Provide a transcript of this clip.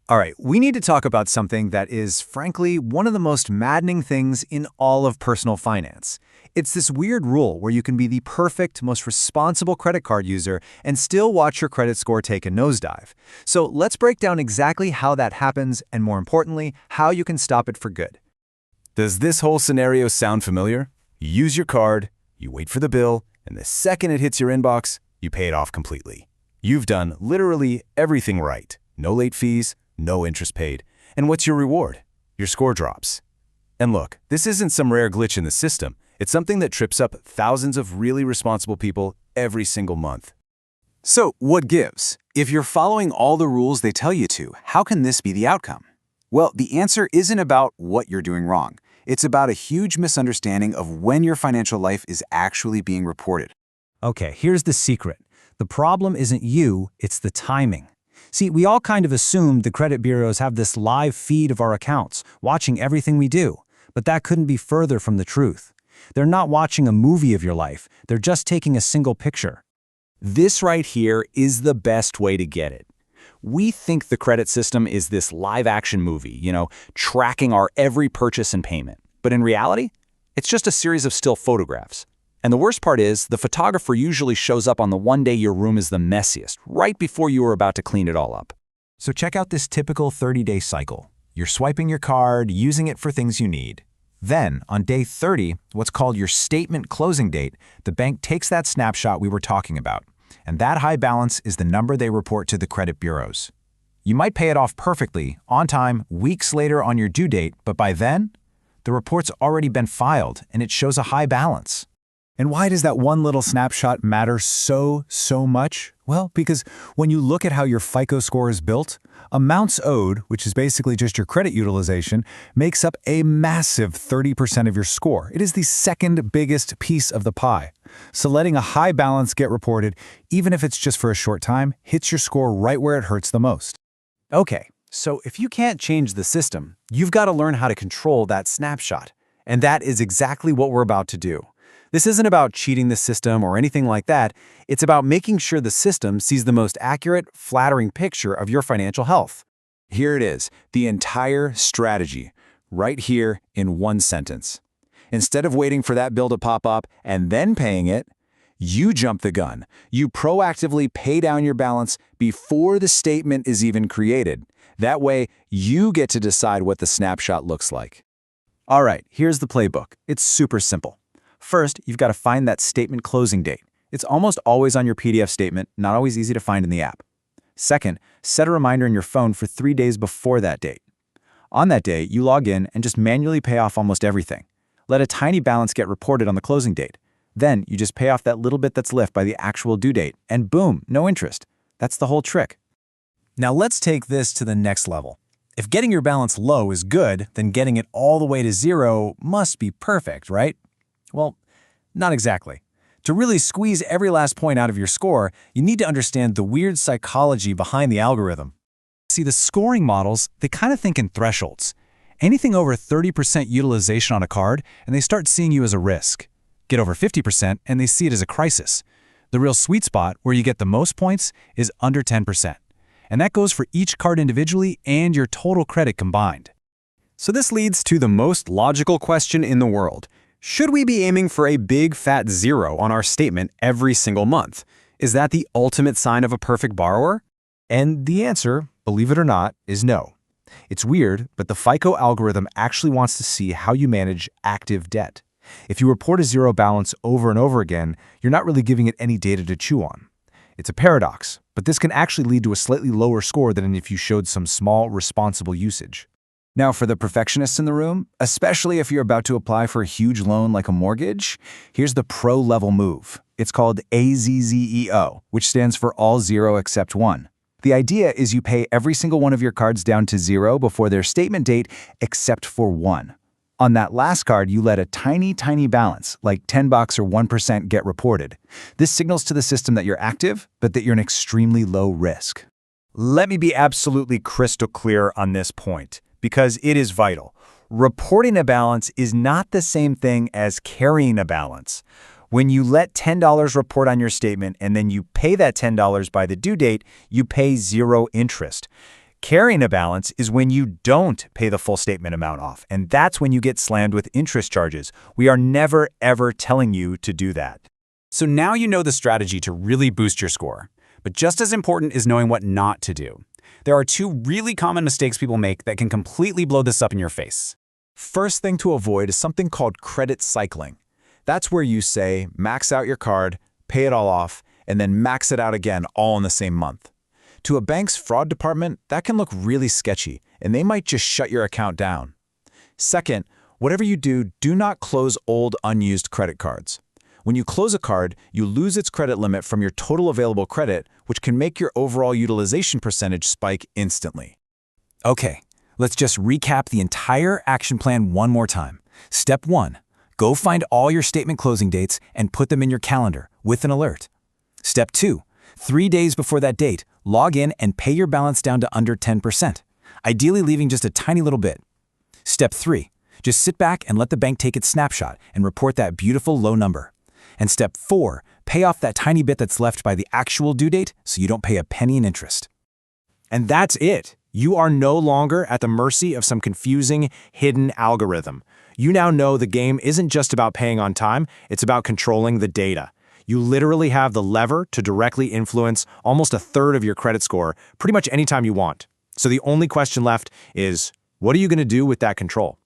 All right, we need to talk about something that is, frankly, one of the most maddening things in all of personal finance. It's this weird rule where you can be the perfect, most responsible credit card user and still watch your credit score take a nosedive. So let's break down exactly how that happens and, more importantly, how you can stop it for good. Does this whole scenario sound familiar? You use your card, you wait for the bill, and the second it hits your inbox, you pay it off completely. You've done literally everything right. No late fees, no interest paid. And what's your reward? Your score drops. And look, this isn't some rare glitch in the system. It's something that trips up thousands of really responsible people every single month. So, what gives? If you're following all the rules they tell you to, how can this be the outcome? Well, the answer isn't about what you're doing wrong. It's about a huge misunderstanding of when your financial life is actually being reported. Okay, here's the secret. The problem isn't you, it's the timing. See, we all kind of assumed the credit bureaus have this live feed of our accounts, watching everything we do. But that couldn't be further from the truth. They're not watching a movie of your life. They're just taking a single picture. This right here is the best way to get it. We think the credit system is this live-action movie, tracking our every purchase and payment. But in reality, it's just a series of still photographs. And the worst part is, the photographer usually shows up on the one day your room is the messiest, right before you are about to clean it all up. So check out this typical 30-day cycle. You're swiping your card, using it for things you need. Then, on day 30, what's called your statement closing date, the bank takes that snapshot we were talking about. And that high balance is the number they report to the credit bureaus. You might pay it off perfectly, on time, weeks later on your due date, but by then, the report's already been filed and it shows a high balance. And why does that one little snapshot matter so much? Well, because when you look at how your FICO score is built, amounts owed, which is basically just your credit utilization, makes up a massive 30% of your score. It is the second biggest piece of the pie. So letting a high balance get reported, even if it's just for a short time, hits your score right where it hurts the most. Okay, so if you can't change the system, you've got to learn how to control that snapshot. And that is exactly what we're about to do. This isn't about cheating the system or anything like that. It's about making sure the system sees the most accurate, flattering picture of your financial health. Here it is, the entire strategy, right here in one sentence. Instead of waiting for that bill to pop up and then paying it, you jump the gun. You proactively pay down your balance before the statement is even created. That way, you get to decide what the snapshot looks like. All right, here's the playbook. It's super simple. First, you've got to find that statement closing date. It's almost always on your PDF statement, not always easy to find in the app. Second, set a reminder in your phone for 3 days before that date. On that day, you log in and just manually pay off almost everything. Let a tiny balance get reported on the closing date. Then, you just pay off that little bit that's left by the actual due date, and boom, no interest. That's the whole trick. Now let's take this to the next level. If getting your balance low is good, then getting it all the way to zero must be perfect, right? Well, not exactly. To really squeeze every last point out of your score, you need to understand the weird psychology behind the algorithm. See, the scoring models, they kind of think in thresholds. Anything over 30% utilization on a card, and they start seeing you as a risk. Get over 50%, and they see it as a crisis. The real sweet spot, where you get the most points, is under 10%. And that goes for each card individually and your total credit combined. So this leads to the most logical question in the world. Should we be aiming for a big fat zero on our statement every single month? Is that the ultimate sign of a perfect borrower? And the answer, believe it or not, is no. It's weird, but the FICO algorithm actually wants to see how you manage active debt. If you report a zero balance over and over again, you're not really giving it any data to chew on. It's a paradox, but this can actually lead to a slightly lower score than if you showed some small, responsible usage. Now, for the perfectionists in the room, especially if you're about to apply for a huge loan like a mortgage, here's the pro-level move. It's called AZEO, which stands for all zero except one. The idea is you pay every single one of your cards down to zero before their statement date except for one. On that last card, you let a tiny balance, like $10 or 1%, get reported. This signals to the system that you're active, but that you're an extremely low risk. Let me be absolutely crystal clear on this point, because it is vital. Reporting a balance is not the same thing as carrying a balance. When you let $10 report on your statement and then you pay that $10 by the due date, you pay zero interest. Carrying a balance is when you don't pay the full statement amount off, and that's when you get slammed with interest charges. We are never, ever telling you to do that. So now you know the strategy to really boost your score. But just as important is knowing what not to do. There are two really common mistakes people make that can completely blow this up in your face. First thing to avoid is something called credit cycling. That's where you say, max out your card, pay it all off, and then max it out again all in the same month. To a bank's fraud department, that can look really sketchy, and they might just shut your account down. Second, whatever you do, do not close old, unused credit cards. When you close a card, you lose its credit limit from your total available credit, which can make your overall utilization percentage spike instantly. Okay, let's just recap the entire action plan one more time. Step 1. Go find all your statement closing dates and put them in your calendar with an alert. Step 2. 3 days before that date, log in and pay your balance down to under 10%, ideally leaving just a tiny little bit. Step 3. Just sit back and let the bank take its snapshot and report that beautiful low number. And Step 4. Pay off that tiny bit that's left by the actual due date so you don't pay a penny in interest. And that's it. You are no longer at the mercy of some confusing, hidden algorithm. You now know the game isn't just about paying on time, it's about controlling the data. You literally have the lever to directly influence almost a third of your credit score pretty much anytime you want. So the only question left is, what are you going to do with that control?